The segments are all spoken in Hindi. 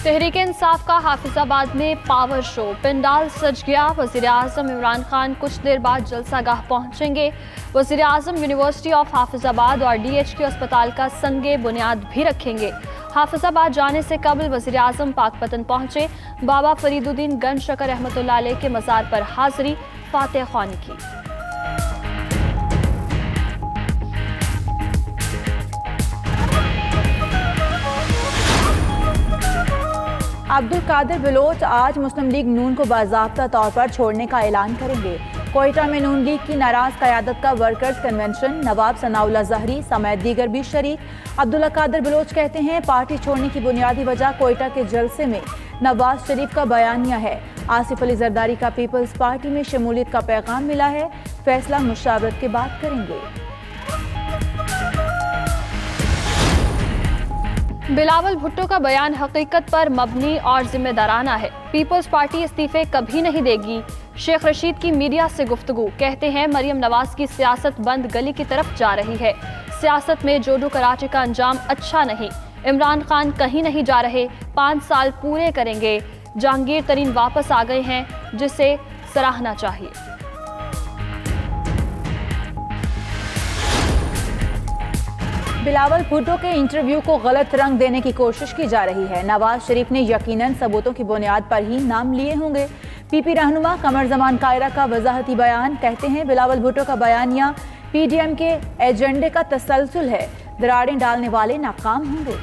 तहरीक इंसाफ का हाफिजाबाद में पावर शो, पंडाल सज गया। वज़ीर आज़म इमरान खान कुछ देर बाद जलसागाह पहुंचेंगे। वज़ीर आज़म यूनिवर्सिटी ऑफ हाफिजाबाद और DHQ अस्पताल का संगे बुनियाद भी रखेंगे। हाफिजाबाद जाने से कबल वज़ीर आज़म पाकपतन पहुंचे। बाबा फरीदुद्दीन गंज शकर रहमतुल्लाह अलैह के मज़ार पर हाज़री, फातिहा ख्वानी की। अब्दुल कादिर बलोच आज मुस्लिम लीग नून को बाज़ाब्ता तौर पर छोड़ने का ऐलान करेंगे। कोयटा में नून लीग की नाराज क़यादत का वर्कर्स कन्वेंशन, नवाब सनाउल्लाह ज़हरी समेत दीगर भी शरीक। अब्दुल कादिर बलोच कहते हैं पार्टी छोड़ने की बुनियादी वजह कोयटा के जलसे में नवाज शरीफ का बयानिया है। आसिफ अली जरदारी का पीपल्स पार्टी में शमूलियत का पैगाम मिला है, फैसला मुशावरत के बाद करेंगे। बिलावल भुट्टो का बयान हकीकत पर मबनी और जिम्मेदाराना है। पीपल्स पार्टी इस्तीफे कभी नहीं देगी। शेख रशीद की मीडिया से गुफ्तगू, कहते हैं मरियम नवाज की सियासत बंद गली की तरफ जा रही है। सियासत में जोडू कराची का अंजाम अच्छा नहीं। इमरान खान कहीं नहीं जा रहे, 5 साल पूरे करेंगे। जहांगीर तरीन वापस आ गए हैं, जिसे सराहना चाहिए। बिलावल भुट्टो के इंटरव्यू को गलत रंग देने की कोशिश की जा रही है। नवाज शरीफ ने यकीनन सबूतों की बुनियाद पर ही नाम लिए होंगे। PP रहनुमा कमर जमान कायरा का वजाहती बयान, कहते हैं बिलावल भुट्टो का बयानिया PDM के एजेंडे का तसलसल है। दरारें डालने वाले नाकाम होंगे।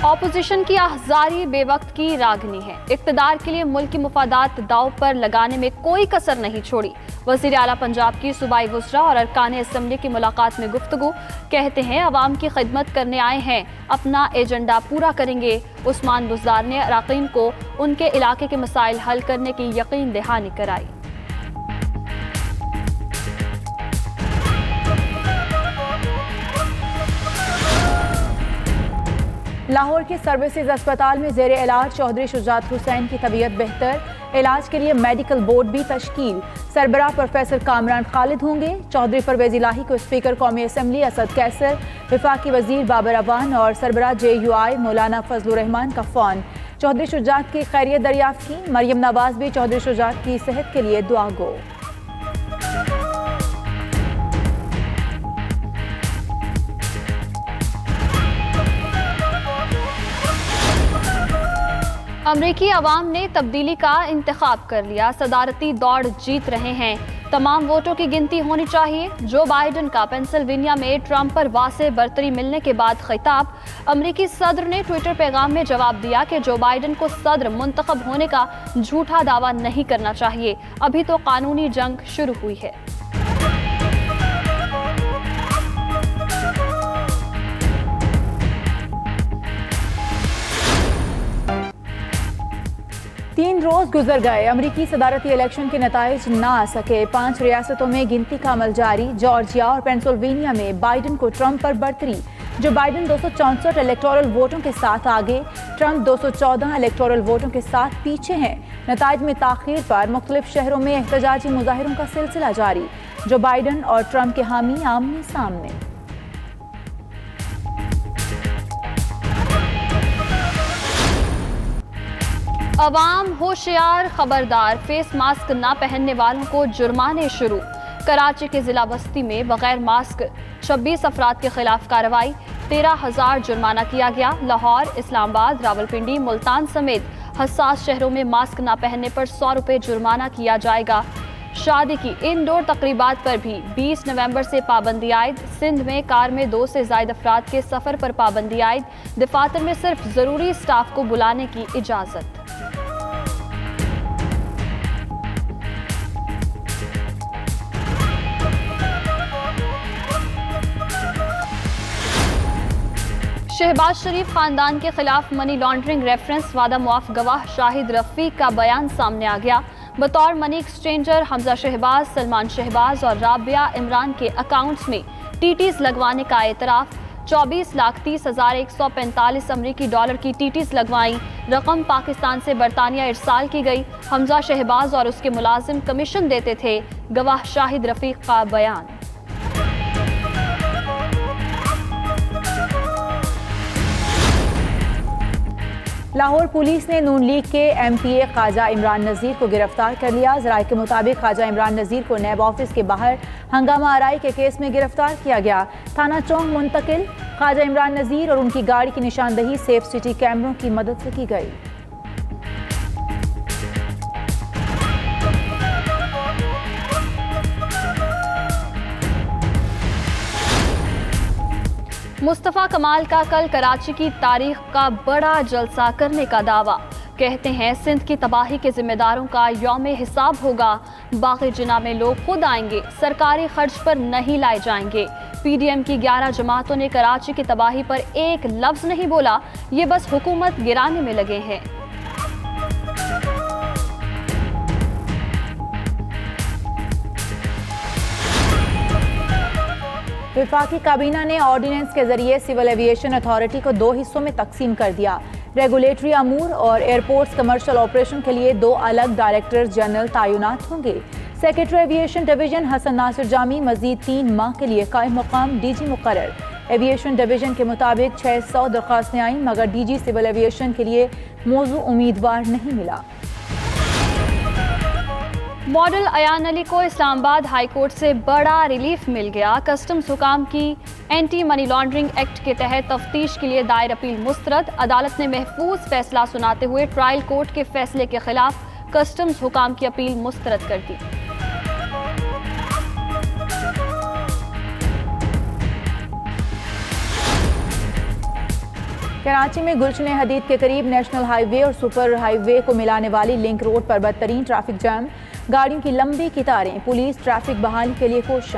ऑपोजिशन की आहजारी बेवक्त की रागनी है। इक्तदार के लिए मुल्क की मुफादात दाव पर लगाने में कोई कसर नहीं छोड़ी। वज़ीर आला पंजाब की सूबाई वज़रा और अरकान असम्बली की मुलाकात में गुफ्तगू, कहते हैं अवाम की खिदमत करने आए हैं, अपना एजेंडा पूरा करेंगे। उस्मान बुज़दार ने अराकीन को उनके इलाके के मसाइल हल करने की यकीन दहानी कराई। लाहौर के सर्विसेज अस्पताल में ज़ेरे इलाज चौधरी शुजात हुसैन की तबीयत बेहतर। इलाज के लिए मेडिकल बोर्ड भी तश्कील। सरबराह प्रोफेसर कामरान खालिद होंगे। चौधरी परवेज इलाही को स्पीकर कौमी असम्बली असद कैसर, विफाकी वजीर बाबर अवान और सरबराह JUI मौलाना फजलुर रहमान का फ़ोन। चौधरी शुजात की खैरियत दरियाफ्त की। मरियम नवाज भी चौधरी शुजात की सेहत के लिए दुआ गो। अमरीकी अवाम ने तब्दीली का इंतखाब कर लिया। सदारती दौड़ जीत रहे हैं। तमाम वोटों की गिनती होनी चाहिए। जो बाइडन का पेंसिल्वेनिया में ट्रंप पर वासे बरतरी मिलने के बाद खिताब। अमरीकी सदर ने ट्विटर पैगाम में जवाब दिया कि जो बाइडन को सदर मुंतखब होने का झूठा दावा नहीं करना चाहिए। अभी तो कानूनी जंग शुरू हुई है। तीन रोज गुजर गए, अमरीकी सदारती इलेक्शन के नताइज ना आ सके। 5 रियासतों में गिनती का अमल जारी। जॉर्जिया और पेंसिल्वेनिया में बाइडन को ट्रंप पर बढ़तरी। जो बाइडन 264 इलेक्टोरल वोटों के साथ आगे, ट्रंप 214 इलेक्टोरल वोटों के साथ पीछे हैं। नताइज में ताखीर पर मुख्तलिफ शहरों में एहतजाजी मुजाहिरों का सिलसिला जारी। जो बाइडन और ट्रंप के हामी आमने सामने। अवाम होशियार, खबरदार, फेस मास्क ना पहनने वालों को जुर्माने शुरू। कराची के जिला बस्ती में बगैर मास्क 26 अफराद के खिलाफ कार्रवाई, 13,000 जुर्माना किया गया। लाहौर, इस्लामाबाद, रावलपिंडी, मुल्तान समेत हसास शहरों में मास्क ना पहनने पर 100 रुपये जुर्माना किया जाएगा। शादी की इंडोर तकरीबात पर भी 20 नवंबर से पाबंदी आयद। सिंध में कार में 2 से ज्यादा अफराद के सफर पर पाबंदी आयद। दफातर में सिर्फ जरूरी स्टाफ को बुलाने की इजाजत। शहबाज शरीफ खानदान के खिलाफ मनी लॉन्ड्रिंग रेफरेंस वादा मुआफ गवाह शाहिद रफीक का बयान सामने आ गया। बतौर मनी एक्सचेंजर हमजा शहबाज, सलमान शहबाज और राबिया इमरान के अकाउंट्स में TTs लगवाने का एतराफ। $24,30,145 अमरीकी डॉलर की टीटीज लगवाई। रकम पाकिस्तान से बरतानिया इरसाल की गई। हमजा शहबाज और उसके मुलाजिम कमीशन देते थे। गवाह शाहिद रफीक का बयान। लाहौर पुलिस ने नून लीग के MPA ख्वाजा इमरान नज़ीर को गिरफ्तार कर लिया। ज़राए के मुताबिक ख्वाजा इमरान नज़ीर को नैब ऑफिस के बाहर हंगामा आराई के केस में गिरफ्तार किया गया। थाना चौक मुंतकिल ख्वाजा इमरान नज़ीर और उनकी गाड़ी की निशानदही सेफ सिटी कैमरों की मदद से की गई। मुस्तफ़ा कमाल का कल कराची की तारीख का बड़ा जलसा करने का दावा। कहते हैं सिंध की तबाही के जिम्मेदारों का यौम हिसाब होगा। बाग़े जिना में लोग खुद आएंगे, सरकारी खर्च पर नहीं लाए जाएंगे। PDM की 11 जमातों ने कराची की तबाही पर एक लफ्ज़ नहीं बोला। ये बस हुकूमत गिराने में लगे हैं। वफाकी काबीना ने ऑर्डिनेंस के जरिए सिविल एविएशन अथॉरिटी को 2 हिस्सों में तकसीम कर दिया। रेगुलेटरी अमूर और एयरपोर्ट्स कमर्शियल ऑपरेशन के लिए 2 अलग डायरेक्टर जनरल तैनात होंगे। Secretary aviation division Hasan Nasir Jami मजीद 3 माह के लिए कायम मकाम DG मुकर्रर। एविएशन डिवीजन के मुताबिक 600 दरख्वास्तें आईं, मगर DG सिविल एविएशन के लिए मौजू उम्मीदवार नहीं मिला। मॉडल अयान अली को इस्लामाबाद हाई कोर्ट से बड़ा रिलीफ मिल गया। कस्टम्स हुकाम की एंटी मनी लॉन्ड्रिंग एक्ट के तहत तफ्तीश के लिए दायर अपील मुस्तरद। अदालत ने महफूज फैसला सुनाते हुए ट्रायल कोर्ट के फैसले के खिलाफ कस्टम्स हुकाम की अपील मुस्तरद कर दी। कराची में गुलशन हदीद के करीब नेशनल हाईवे और सुपर हाईवे को मिलाने वाली लिंक रोड पर बदतरीन ट्रैफिक जाम, गाड़ियों की लंबी कतारें। पुलिस ट्रैफिक बहाली के लिए कोशिश।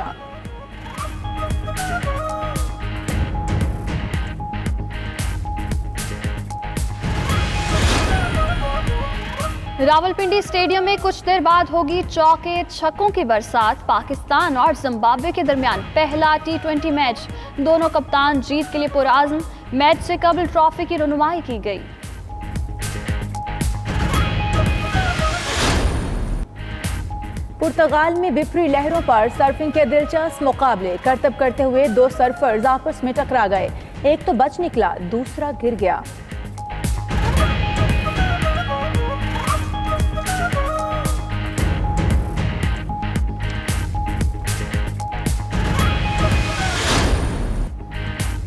रावलपिंडी स्टेडियम में कुछ देर बाद होगी चौके छक्कों की बरसात। पाकिस्तान और जिम्बाब्वे के दरमियान पहला T20 मैच। दोनों कप्तान जीत के लिए पुरआज़्म। मैच से कबल ट्रॉफी की रनुमाई की गई। पुर्तगाल में विपरी लहरों पर सर्फिंग के दिलचस्प मुकाबले। करतब करते हुए 2 सर्फर्स आपस में टकरा गए। एक तो बच निकला, दूसरा गिर गया।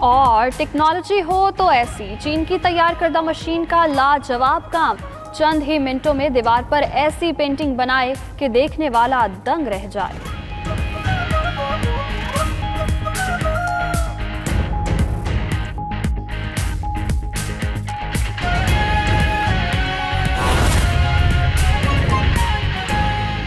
और टेक्नोलॉजी हो तो ऐसी, चीन की तैयार करदा मशीन का लाजवाब काम। चंद ही मिनटों में दीवार पर ऐसी पेंटिंग बनाए कि देखने वाला दंग रह जाए।